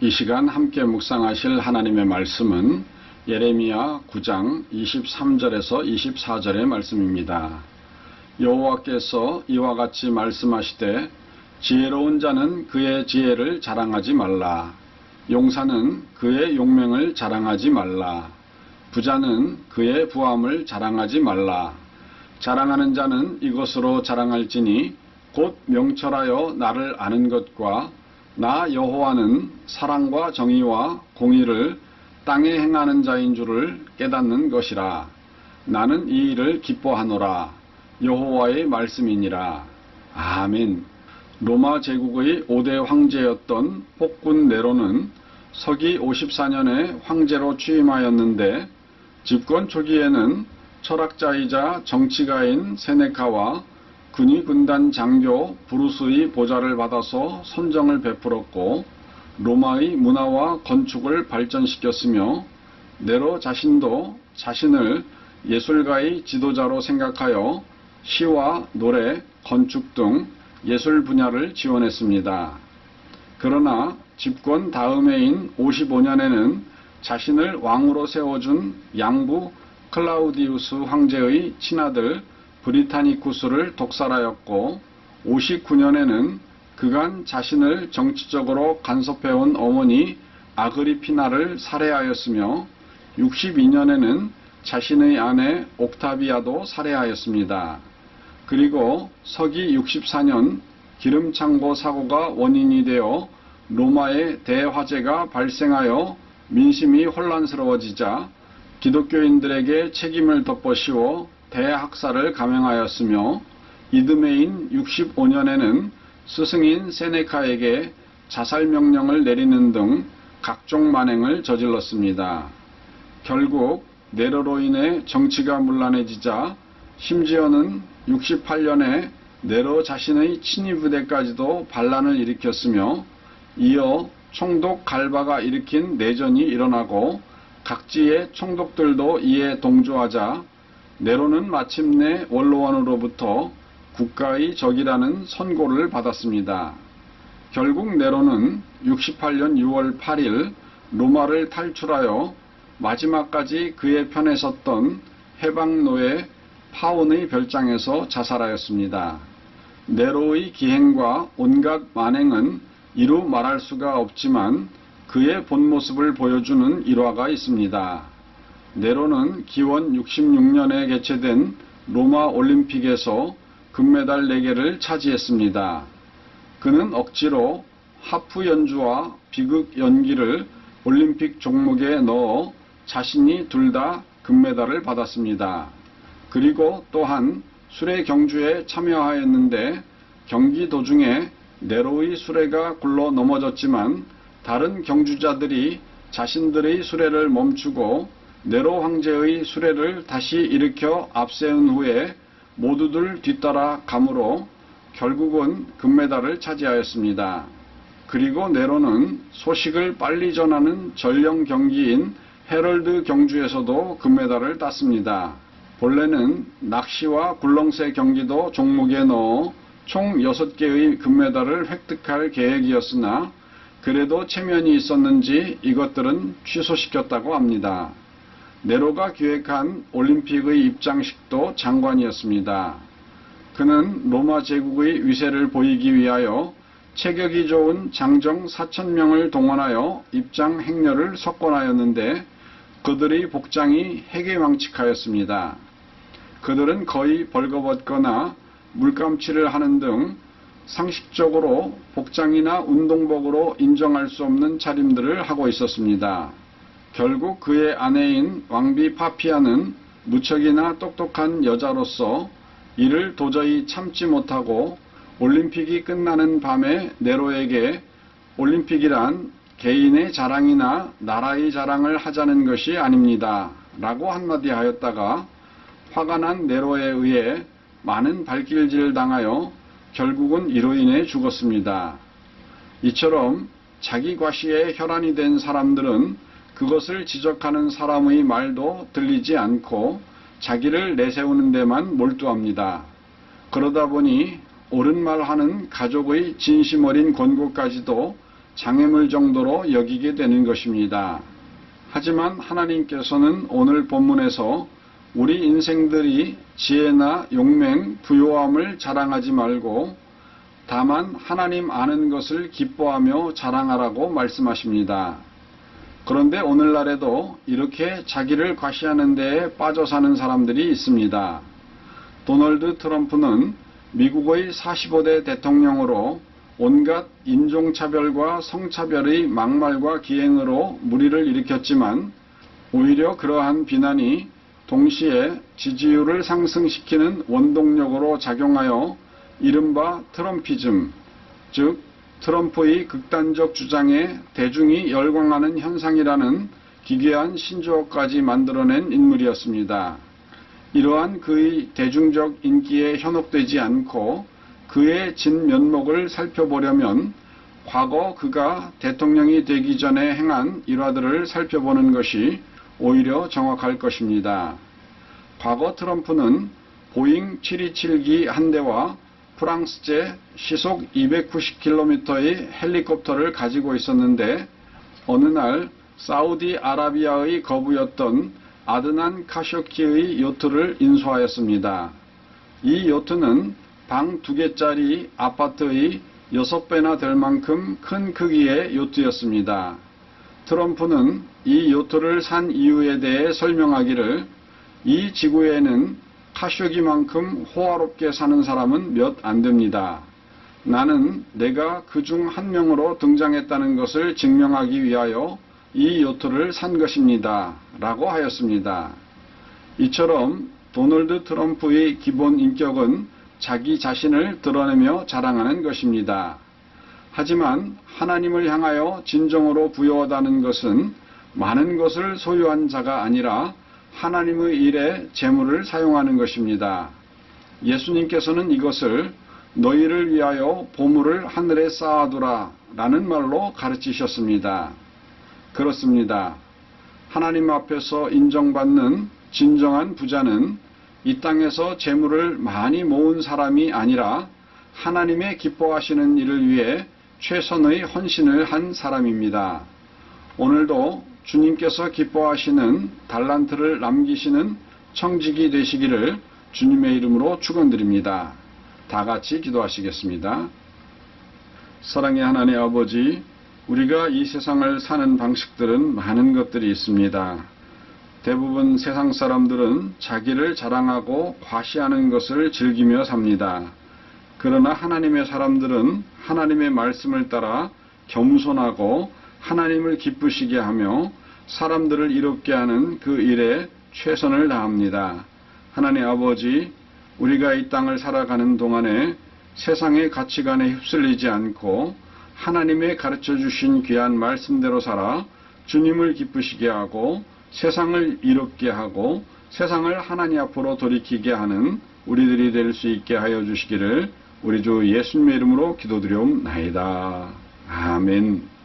이 시간 함께 묵상하실 하나님의 말씀은 예레미야 9장 23절에서 24절의 말씀입니다. 여호와께서 이와 같이 말씀하시되 지혜로운 자는 그의 지혜를 자랑하지 말라. 용사는 그의 용맹을 자랑하지 말라. 부자는 그의 부함을 자랑하지 말라. 자랑하는 자는 이것으로 자랑할지니 곧 명철하여 나를 아는 것과 나 여호와는 사랑과 정의와 공의를 땅에 행하는 자인 줄을 깨닫는 것이라. 나는 이 일을 기뻐하노라. 여호와의 말씀이니라. 아멘. 로마 제국의 5대 황제였던 폭군 네로는 서기 54년에 황제로 취임하였는데 집권 초기에는 철학자이자 정치가인 세네카와 군의 군단 장교 브루스의 보좌를 받아서 선정을 베풀었고 로마의 문화와 건축을 발전시켰으며 네로 자신도 자신을 예술가의 지도자로 생각하여 시와 노래, 건축 등 예술 분야를 지원했습니다. 그러나 집권 다음해인 55년에는 자신을 왕으로 세워준 양부 클라우디우스 황제의 친아들 브리타니쿠스를 독살하였고 59년에는 그간 자신을 정치적으로 간섭해온 어머니 아그리피나를 살해하였으며 62년에는 자신의 아내 옥타비아도 살해하였습니다. 그리고 서기 64년 기름창고 사고가 원인이 되어 로마에 대화재가 발생하여 민심이 혼란스러워지자 기독교인들에게 책임을 덮어씌워 대학살을 감행하였으며 이듬해인 65년에는 스승인 세네카에게 자살명령을 내리는 등 각종 만행을 저질렀습니다. 결국 네로로 인해 정치가 문란해지자 심지어는 68년에 네로 자신의 친위부대까지도 반란을 일으켰으며 이어 총독 갈바가 일으킨 내전이 일어나고 각지의 총독들도 이에 동조하자 네로는 마침내 원로원으로부터 국가의 적이라는 선고를 받았습니다. 결국 네로는 68년 6월 8일 로마를 탈출하여 마지막까지 그의 편에 섰던 해방노예 파온의 별장에서 자살하였습니다. 네로의 기행과 온갖 만행은 이루 말할 수가 없지만 그의 본 모습을 보여주는 일화가 있습니다. 네로는 기원 66년에 개최된 로마 올림픽에서 금메달 4개를 차지했습니다. 그는 억지로 하프 연주와 비극 연기를 올림픽 종목에 넣어 자신이 둘 다 금메달을 받았습니다. 그리고 또한 수레 경주에 참여하였는데 경기 도중에 네로의 수레가 굴러 넘어졌지만 다른 경주자들이 자신들의 수레를 멈추고 네로 황제의 수레를 다시 일으켜 앞세운 후에 모두들 뒤따라 감으로 결국은 금메달을 차지하였습니다. 그리고 네로는 소식을 빨리 전하는 전령 경기인 헤럴드 경주에서도 금메달을 땄습니다. 본래는 낚시와 굴렁쇠 경기도 종목에 넣어 총 6개의 금메달을 획득할 계획이었으나 그래도 체면이 있었는지 이것들은 취소시켰다고 합니다. 네로가 기획한 올림픽의 입장식도 장관이었습니다. 그는 로마 제국의 위세를 보이기 위하여 체격이 좋은 장정 4,000명을 동원하여 입장 행렬을 석권하였는데 그들의 복장이 해괴망측하였습니다. 그들은 거의 벌거벗거나 물감칠을 하는 등 상식적으로 복장이나 운동복으로 인정할 수 없는 차림들을 하고 있었습니다. 결국 그의 아내인 왕비 파피아는 무척이나 똑똑한 여자로서 이를 도저히 참지 못하고 올림픽이 끝나는 밤에 네로에게 올림픽이란 개인의 자랑이나 나라의 자랑을 하자는 것이 아닙니다. 라고 한마디 하였다가 화가 난 네로에 의해 많은 발길질을 당하여 결국은 이로 인해 죽었습니다. 이처럼 자기 과시에 혈안이 된 사람들은 그것을 지적하는 사람의 말도 들리지 않고 자기를 내세우는 데만 몰두합니다. 그러다 보니 옳은 말 하는 가족의 진심 어린 권고까지도 장애물 정도로 여기게 되는 것입니다. 하지만 하나님께서는 오늘 본문에서 우리 인생들이 지혜나 용맹, 부요함을 자랑하지 말고 다만 하나님 아는 것을 기뻐하며 자랑하라고 말씀하십니다. 그런데 오늘날에도 이렇게 자기를 과시하는 데에 빠져 사는 사람들이 있습니다. 도널드 트럼프는 미국의 45대 대통령으로 온갖 인종차별과 성차별의 막말과 기행으로 물의를 일으켰지만 오히려 그러한 비난이 동시에 지지율을 상승시키는 원동력으로 작용하여 이른바 트럼피즘, 즉 트럼프의 극단적 주장에 대중이 열광하는 현상이라는 기괴한 신조어까지 만들어낸 인물이었습니다. 이러한 그의 대중적 인기에 현혹되지 않고 그의 진면목을 살펴보려면 과거 그가 대통령이 되기 전에 행한 일화들을 살펴보는 것이 오히려 정확할 것입니다. 과거 트럼프는 보잉 727기 한 대와 프랑스제 시속 290km의 헬리콥터를 가지고 있었는데 어느 날 사우디아라비아의 거부였던 아드난 카쇼키의 요트를 인수하였습니다. 이 요트는 방 2개짜리 아파트의 6배나 될 만큼 큰 크기의 요트였습니다. 트럼프는 이 요트를 산 이유에 대해 설명하기를 이 지구에는 카쇼기만큼 호화롭게 사는 사람은 몇 안 됩니다. 나는 내가 그 중 한 명으로 등장했다는 것을 증명하기 위하여 이 요트를 산 것입니다. 라고 하였습니다. 이처럼 도널드 트럼프의 기본 인격은 자기 자신을 드러내며 자랑하는 것입니다. 하지만 하나님을 향하여 진정으로 부여하다는 것은 많은 것을 소유한 자가 아니라 하나님의 일에 재물을 사용하는 것입니다. 예수님께서는 이것을 너희를 위하여 보물을 하늘에 쌓아두라 라는 말로 가르치셨습니다. 그렇습니다. 하나님 앞에서 인정받는 진정한 부자는 이 땅에서 재물을 많이 모은 사람이 아니라 하나님의 기뻐하시는 일을 위해 최선의 헌신을 한 사람입니다. 오늘도 주님께서 기뻐하시는 달란트를 남기시는 청직이 되시기를 주님의 이름으로 축원드립니다. 다 같이 기도하시겠습니다. 사랑의 하나님 아버지, 우리가 이 세상을 사는 방식들은 많은 것들이 있습니다. 대부분 세상 사람들은 자기를 자랑하고 과시하는 것을 즐기며 삽니다. 그러나 하나님의 사람들은 하나님의 말씀을 따라 겸손하고 하나님을 기쁘시게 하며 사람들을 이롭게 하는 그 일에 최선을 다합니다. 하나님 아버지, 우리가 이 땅을 살아가는 동안에 세상의 가치관에 휩쓸리지 않고 하나님의 가르쳐 주신 귀한 말씀대로 살아 주님을 기쁘시게 하고 세상을 이롭게 하고 세상을 하나님 앞으로 돌이키게 하는 우리들이 될 수 있게 하여 주시기를 우리 주 예수님의 이름으로 기도드리옵나이다. 아멘.